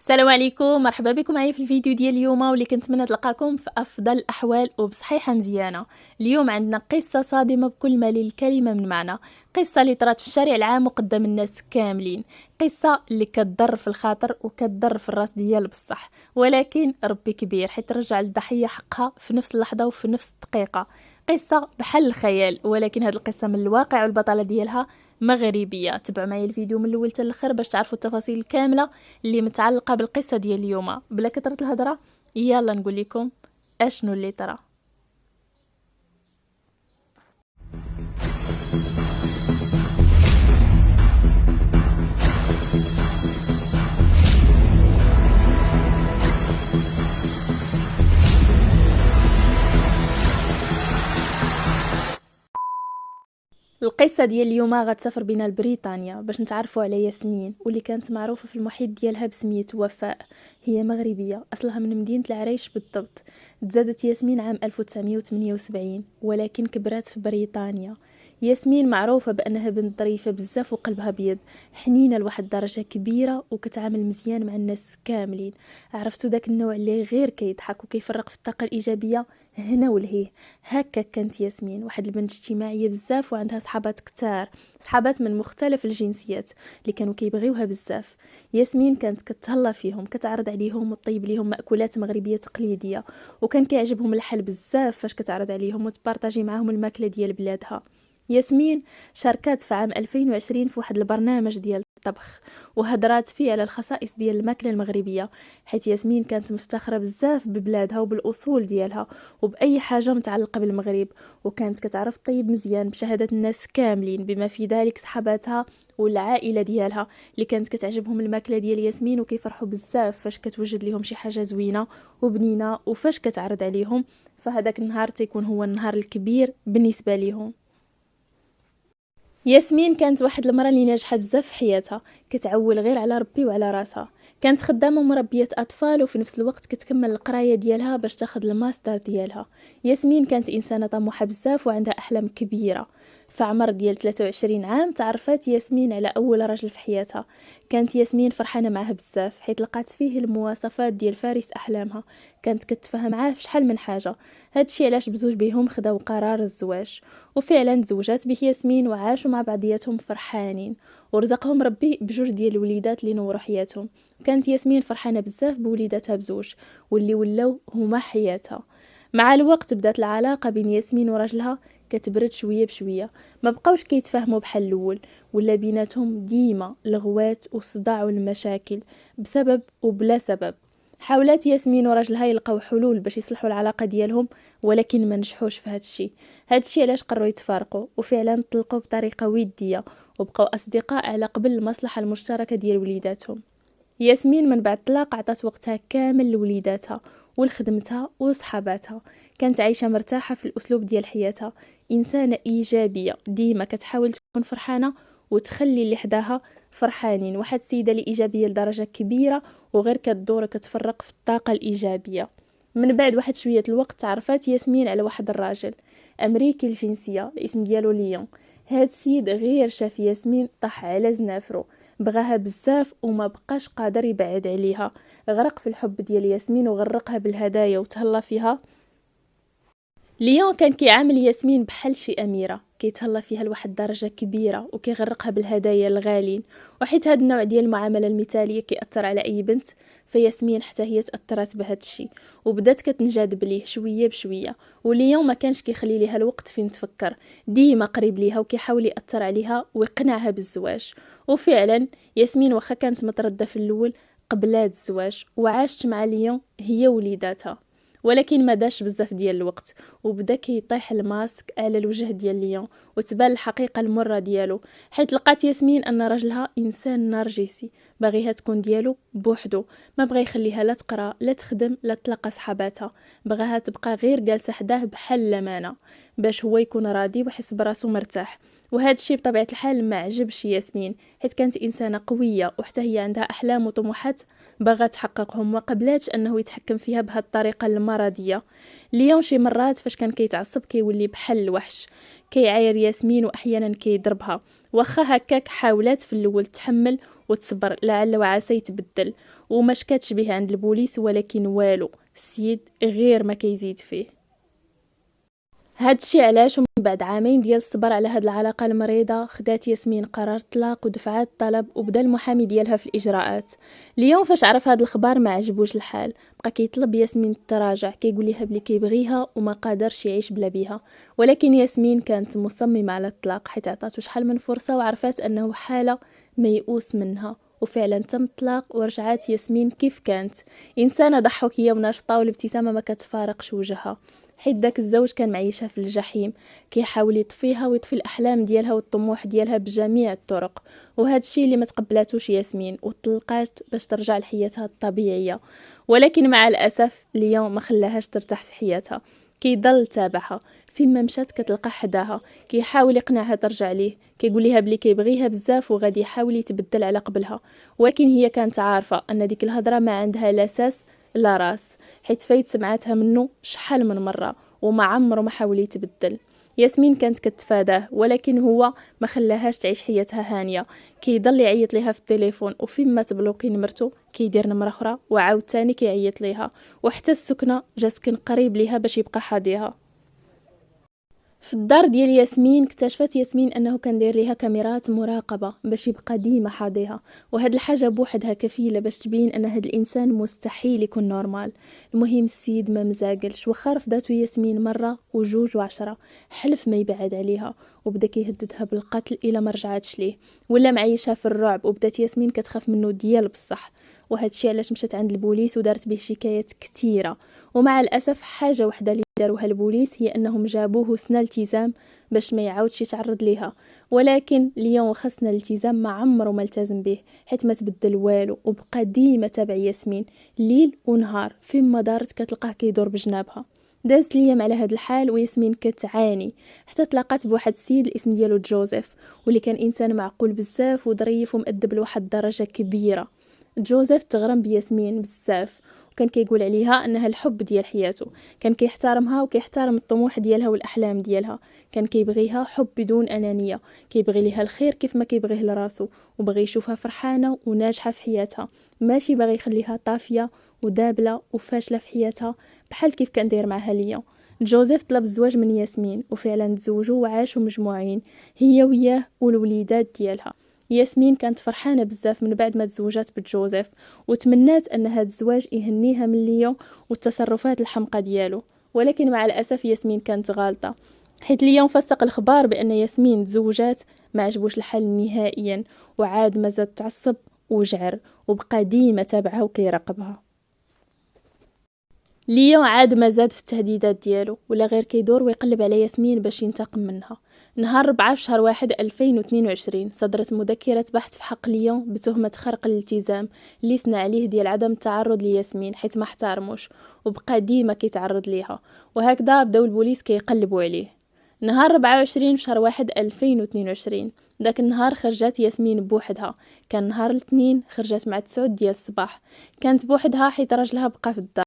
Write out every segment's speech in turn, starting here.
السلام عليكم، مرحبا بكم معايا في الفيديو ديال اليوم واللي كنتمنى تلقاكم في افضل الاحوال وبصحيحه مزيانه. اليوم عندنا قصه صادمه بكل ما للكلمه من معنى، قصه اللي طرات في الشارع العام وقدام الناس كاملين، قصه اللي كتضر في الخاطر وكتضر في الراس ديال بصح، ولكن ربي كبير حيت رجع للضحيه حقها في نفس اللحظه وفي نفس الدقيقه. قصه بحال الخيال، ولكن هذه القصه من الواقع والبطله ديالها مغربيه. تبعوا معايا الفيديو من الاول حتى الاخر باش تعرفوا التفاصيل الكامله اللي متعلقه بالقصه ديال اليوم. بلا كثره الهضره يلا نقول لكم اشنو اللي طرا. القصه ديال اليوم غتسافر بنا لبريطانيا باش نتعرفوا على ياسمين، واللي كانت معروفه في المحيط ديالها بسميه وفاء. هي مغربيه اصلها من مدينه العريش بالضبط. تزادت ياسمين عام 1978 ولكن كبرات في بريطانيا. ياسمين معروفة بأنها بنت ظريفة بزاف وقلبها بيض، حنينة لواحد درجة كبيرة وكتعامل مزيان مع الناس كاملين. عرفتوا داك النوع اللي غير كيضحك وكيفرق في الطاقة الإيجابية هنا ولهيه. هكا كانت ياسمين واحد البنت اجتماعية بزاف وعندها صحابات كتار، صحابات من مختلف الجنسيات اللي كانوا كيبغيوها بزاف. ياسمين كانت كتهلا فيهم، كتعرض عليهم وتطيب ليهم مأكولات مغربية تقليدية، وكان كيعجبهم الحل بزاف فاش كتعرض عليهم وتبارطاجي معاهم الماكلة ديال بلادها. ياسمين شاركت في عام 2020 في واحد البرنامج ديال الطبخ وهدرات فيه على الخصائص ديال الماكله المغربيه، حيث ياسمين كانت مفتخره بزاف ببلادها وبالاصول ديالها وباي حاجه متعلقه بالمغرب، وكانت كتعرف طيب مزيان بشهاده الناس كاملين بما في ذلك صحاباتها والعائله ديالها اللي كانت كتعجبهم الماكله ديال ياسمين وكيفرحوا بزاف فاش كتوجد لهم شي حاجه زوينه وبنينه وفاش كتعرض عليهم. فهداك النهار تيكون هو النهار الكبير بالنسبه ليهم. ياسمين كانت واحد المراه اللي ناجحه بزاف في حياتها، كتعول غير على ربي وعلى راسها. كانت خدامه مربيه اطفال وفي نفس الوقت كتكمل القرايه ديالها باش تاخذ الماستر ديالها. ياسمين كانت انسانه طموحه بزاف وعندها احلام كبيره. في عمر ديال 23 عام تعرفت ياسمين على اول رجل في حياتها. كانت ياسمين فرحانه معاه بزاف حيت لقات فيه المواصفات ديال فارس احلامها، كانت كتفهم معاه في شحال من حاجه. هادشي علاش بزوج بيهم خداو قرار الزواج، وفعلا تزوجات به ياسمين وعاشوا مع بعضياتهم فرحانين، ورزقهم ربي بجوج ديال الوليدات اللي نوروا حياتهم. كانت ياسمين فرحانه بزاف بوليداتها بزوج واللي ولاو هما حياتها. مع الوقت بدات العلاقه بين ياسمين وراجلها كتبرد شويه بشويه، ما بقاوش كيتفاهموا بحال الاول، ولا بيناتهم ديما لغوات وصداع والمشاكل بسبب وبلا سبب. حاولات ياسمين وراجلها يلقاو حلول باش يصلحوا العلاقه ديالهم، ولكن ما نجحوش في هادشي علاش قرروا يتفارقوا، وفعلا طلقوا بطريقه وديه وبقوا اصدقاء على قبل المصلحه المشتركه ديال وليداتهم. ياسمين من بعد الطلاق عطات وقتها كامل لوليداتها ولخدمتها وصحاباتها. كانت عايشه مرتاحه في الاسلوب ديال حياتها، انسانه ايجابيه ديما كتحاول تكون فرحانه وتخلي اللي حداها فرحانين. واحد السيده اللي ايجابيه لدرجه كبيره وغير كتدور كتفرق في الطاقه الايجابيه. من بعد واحد شويه الوقت تعرفات ياسمين على واحد الراجل امريكي الجنسيه، الاسم ديالو ليون. هاد السيد غير شاف ياسمين طاح على زنافرو، بغاها بزاف وما بقاش قادر يبعد عليها. غرق في الحب ديال ياسمين وغرقها بالهدايا وتهلا فيها. ليون كان كيعامل ياسمين بحال شي اميره، كيتهلا فيها لواحد الدرجه كبيره وكيغرقها بالهدايا الغالين. وحيت هذا النوع ديال المعامله المثاليه كيأثر على اي بنت، فياسمين حتى هي تاثرت بهذا الشيء وبدات كتنجذب ليه شويه بشويه. وليون ما كانش كيخلي ليها الوقت فين تفكر، ديما قريب ليها وكيحاول ياثر عليها ويقنعها بالزواج. وفعلا ياسمين واخا كانت متردده في الاول قبلات الزواج وعاشت مع ليون هي وليداتها، ولكن ما داش بزاف ديال الوقت وبدا كيطيح الماسك على الوجه ديال ليون وتبان الحقيقه المره ديالو. حيت لقات ياسمين ان راجلها انسان نرجسي باغيها تكون ديالو بوحدو، ما بغى يخليها لا تقرا لا تخدم لا تلقى صحاباتها، بغاها تبقى غير جالسه حداه بحال الامانه باش هو يكون راضي ويحس براسو مرتاح. وهذا الشيء بطبيعه الحال ما عجبش ياسمين، حيت كانت انسانه قويه وحتى هي عندها احلام وطموحات باغا تحققهم، ما قبلاتش انه يتحكم فيها بهذه الطريقه المرضيه. اليوم شي مرات فاش كان كيتعصب كيولي بحال الوحش، كيعاير ياسمين واحيانا كيضربها. واخا هكاك حاولات في الاول تحمل وتصبر لعل وعسى يتبدل. وما شكاتش به عند البوليس، ولكن والو، السيد غير ما كيزيد فيه. هاد الشي علاش ومن بعد عامين ديال الصبر على هاد العلاقه المريضه خدات ياسمين قرار طلاق ودفعات الطلب، وبدا المحامي ديالها في الاجراءات. اليوم فاش عرف هاد الخبر ما عجبوش الحال، بقى كيطلب ياسمين التراجع، كيقول ليها بلي كيبغيها وما قادرش يعيش بلا بيها. ولكن ياسمين كانت مصممه على الطلاق، حيت عطاتو شحال من فرصه وعرفات انه حاله ميؤوس منها. وفعلا تم الطلاق ورجعات ياسمين كيف كانت، انسانه ضحوكيه وناشطه والابتسامه ما كتفارقش وجهها. حيت داك الزوج كان معيشها في الجحيم، كيحاول يطفيها ويطفي الاحلام ديالها والطموح ديالها بجميع الطرق. وهذا الشيء اللي ما تقبلاتوش ياسمين، وطلقات باش ترجع لحياتها الطبيعيه. ولكن مع الاسف اليوم ما خلاهاش ترتاح في حياتها، كيضل تابعها فين ما مشات، كتلقى حداها كيحاول يقنعها ترجع ليه، كيقول لها بلي كيبغيها بزاف وغادي يحاول يتبدل على قبلها. ولكن هي كانت عارفه ان ديك الهضره ما عندها لا اساس لا راس، حيت فايت سمعتها منه شحال من مره وما عمره ما حاول يتبدل. ياسمين كانت كتفاداه، ولكن هو ما خلاهاش تعيش حياتها هانيه، كيضل يعيط ليها في التليفون، وفين ما تبلوكي نمرته كيدير نمره اخرى وعاود تاني كيعيط ليها. وحتى السكنه جا سكن قريب ليها باش يبقى حاضيها. في الدار ديال ياسمين اكتشفت ياسمين انه كان داير ليها كاميرات مراقبه باش يبقى ديما حاضيها، وهاد الحاجه بوحدها كفيله باش تبين ان هاد الانسان مستحيل يكون نورمال. المهم السيد ما مزاقلش، وخا رفضاتو ياسمين مره وجوج وعشرة، حلف ما يبعد عليها، وبدا كيهددها بالقتل الا ما رجعاتش ليه، ولا معيشها في الرعب. وبدات ياسمين كتخاف منه ديال بصح، وهذا الشيء علاش مشات عند البوليس ودارت به شكايات كثيره. ومع الاسف حاجه وحده اللي داروها البوليس هي انهم جابوه سنه التزام باش ما يعاودش يتعرض ليها. ولكن اليوم خصنا الالتزام ما عمره ما التزم به، حيت ما تبدل والو، وبقى ديما تابع ياسمين ليل ونهار، فين ما دارت كتلقاه كيدور بجنابها. دازت الايام على هاد الحال وياسمين كتعاني، حتى تلاقات بواحد السيد الاسم ديالو جوزيف، واللي كان انسان معقول بزاف وظريف ومؤدب لواحد الدرجه كبيره. جوزيف تغرم بياسمين بزاف، وكان كيقول عليها انها الحب ديال حياته، كان كيحترمها وكيحترم الطموح ديالها والاحلام ديالها، كان كيبغيها حب بدون انانيه، كيبغي ليها الخير كيف ما كيبغيه لراسو، وبغي يشوفها فرحانه وناجحه في حياتها، ماشي باغي يخليها طافيه ودابله وفاشله في حياتها بحال كيف كان داير معها ليا. جوزيف طلب الزواج من ياسمين، وفعلا تزوجوا وعاشوا مجموعين هي وياه والوليدات ديالها. ياسمين كانت فرحانه بزاف من بعد ما تزوجات بجوزيف، وتمنات ان هذا الزواج يهنيها من ليون والتصرفات الحمقى ديالو. ولكن مع الاسف ياسمين كانت غالطه، حيت ليون فسق الخبار بان ياسمين تزوجات ما عجبوش الحال نهائيا، وعاد مازال تعصب وجعر، وبقى ديما تابعها وكيراقبها. ليون عاد ما زاد في التهديدات ديالو، ولا غير كيدور ويقلب على ياسمين باش ينتقم منها. نهار 4 في شهر 1 2022 صدرت مذكرة بحث في حق ليون بتهمة خرق الالتزام اللي سنى عليه ديال عدم التعرض لياسمين حيت ما احترموش، وبقى ديما كيتعرض ليها. وهكذا بداو البوليس كيقلبوا عليه. نهار 24 في شهر 1 2022 داك النهار خرجت ياسمين بوحدها، كان نهار الاثنين، خرجت مع 9 ديال الصباح، كانت بوحدها حيت راجلها بقى في الدار.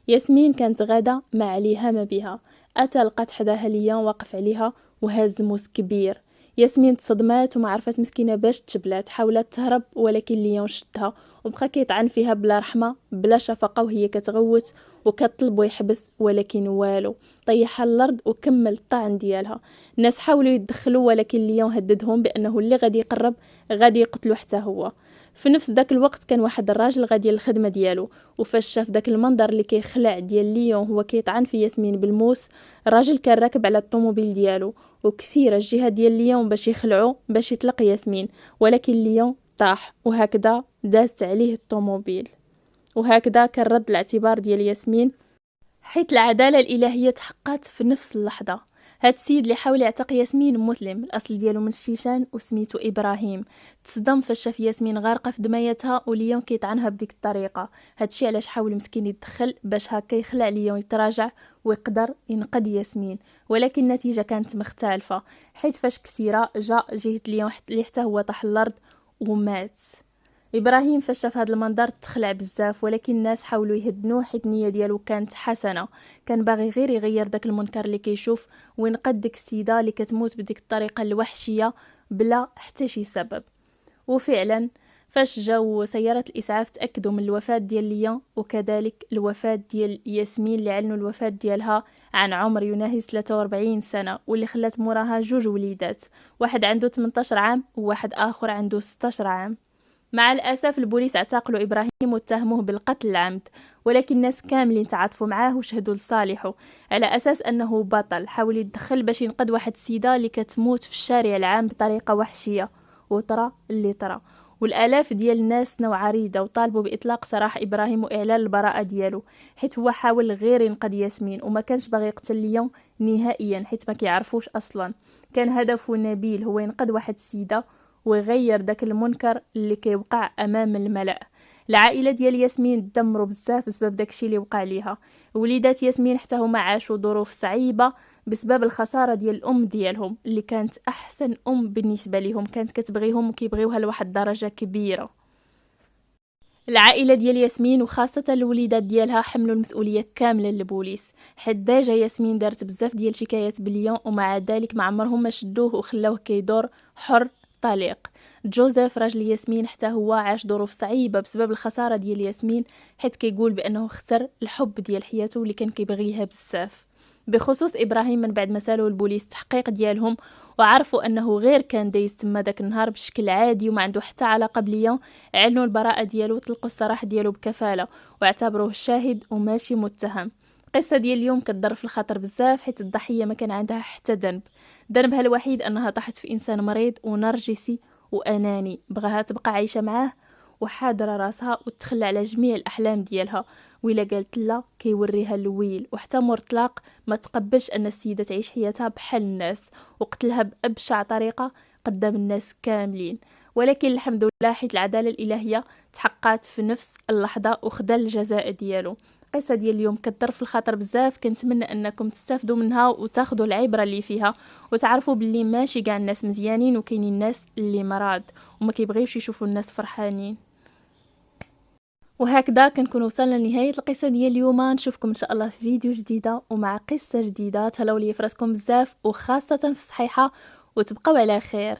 ياسمين كانت غاده ما عليها ما بها، اتى لقات حداها ليون واقف عليها وهاز موس كبير. ياسمين تصدمات وما عرفت مسكينه باش تبلات، حاولت تهرب ولكن ليون شدها وبقى كيطعن فيها بلا رحمه بلا شفقه، وهي كتغوت وكتطلب يحبس، ولكن والو، طيحها الارض وكمل الطعن ديالها. الناس حاولوا يتدخلوا ولكن ليون هددهم بانه اللي غادي يقرب غادي يقتلو حتى هو. في نفس داك الوقت كان واحد الراجل غادي للخدمه ديالو، وفاش شاف داك المنظر اللي كيخلع ديال ليون هو كيطعن في ياسمين بالموس، الراجل كان راكب على الطوموبيل ديالو وكسير الجهه ديال ليون باش يخلعو باش يطلق ياسمين، ولكن ليون طاح، وهكذا دازت عليه الطوموبيل. وهكذا كان رد الاعتبار ديال ياسمين، حيت العداله الالهيه تحققت في نفس اللحظه. هاد السيد اللي حاول يعتق ياسمين مسلم، الاصل ديالو من الشيشان وسميتو ابراهيم، تصدم فاش شاف ياسمين غارقه في دميتها وليون كيطعنها بديك الطريقه. هادشي علاش حاول مسكين يتدخل باش هكا يخلع ليون يتراجع ويقدر ينقذ ياسمين، ولكن النتيجه كانت مختلفه، حيت فاش كسيره جاء جهه ليون اللي حتى هو طاح الارض ومات. ابراهيم فاش شاف هذا المنظر تخلع بزاف، ولكن الناس حاولوا يهدنوه حيت النيه ديالو كانت حسنه، كان باغي غير يغير داك المنكر اللي كيشوف وينقذ ديك السيده اللي كتموت بديك الطريقه الوحشيه بلا حتى شي سبب. وفعلا فاش جاو سيارة الإسعاف تأكدوا من الوفاة ديال ليا وكذلك الوفاة ديال ياسمين اللي علنوا الوفاة ديالها عن عمر يناهز 43 سنة، واللي خلات موراها جوج وليدات، واحد عنده 18 عام وواحد آخر عنده 16 عام. مع الأسف البوليس اعتقلوا إبراهيم واتهموه بالقتل العمد، ولكن الناس كاملين تعاطفوا معاه وشهدوا لصالحه على أساس أنه بطل حاول يتدخل باش ينقذ واحد السيدة اللي كتموت في الشارع العام بطريقة وحشية، وطرى اللي طرى. والآلاف ديال الناس نوع عريضة وطالبوا بإطلاق سراح إبراهيم وإعلان البراءة ديالو، حيت هو حاول غير ينقذ ياسمين وما كانش باغي يقتل ليون نهائيا، حيت ما كيعرفوش أصلا. كان هدفه نبيل، هو ينقذ واحد السيدة ويغير داك المنكر اللي كيوقع امام الملأ. العائله ديال ياسمين دمروا بزاف بسبب داكشي اللي وقع ليها. وليدات ياسمين حتى هما عاشوا ظروف صعيبه بسبب الخساره ديال الام ديالهم اللي كانت احسن ام بالنسبه لهم، كانت كتبغيهم وكيبغيوها لواحد درجه كبيره. العائله ديال ياسمين وخاصه الوليدات ديالها حملوا المسؤوليه كامله للبوليس، حيت ديجا ياسمين دارت بزاف ديال شكايات بليون ومع ذلك ما عمرهم ما شدوه وخلاوه كيدور حر طليق. جوزيف راجل ياسمين حتى هو عاش ظروف صعيبه بسبب الخساره ديال ياسمين، حيت كيقول بانه خسر الحب ديال حياته اللي كان كيبغيها بزاف. بخصوص ابراهيم، من بعد ما سالوا البوليس التحقيق ديالهم وعرفوا انه غير كان دايز تما داك النهار بشكل عادي وما عنده حتى علاقه بليون، اعلنوا البراءه ديالو وطلقوا السراح ديالو بكفاله واعتبروه شاهد وماشي متهم. القصه ديال اليوم كتضر في الخاطر بزاف، حيت الضحيه ما كان عندها حتى ذنبها الوحيد انها طاحت في انسان مريض ونرجسي واناني بغاها تبقى عايشه معاه وحاضره راسها وتخلى على جميع الاحلام ديالها، وإلا قالت لا كيوريها الويل. وحتى مور طلاق ما تقبلش ان السيده تعيش حياتها بحال الناس وقتلها بابشع طريقه قدام الناس كاملين. ولكن الحمد لله حيت العداله الالهيه تحققت في نفس اللحظه وخدا الجزاء ديالو. القصه ديال اليوم كتضر في الخاطر بزاف، كنتمنى انكم تستافدوا منها وتاخذوا العبره اللي فيها وتعرفوا باللي ماشي كاع الناس مزيانين وكاينين الناس اللي مرض وما كيبغيوش يشوفوا الناس فرحانين. وهكذا كنكون وصلنا لنهايه القصه ديال اليوم. نشوفكم ان شاء الله في فيديو جديده ومع قصه جديده. تهلاو لي فراسكم بزاف وخاصه في الصحيحه وتبقوا على خير.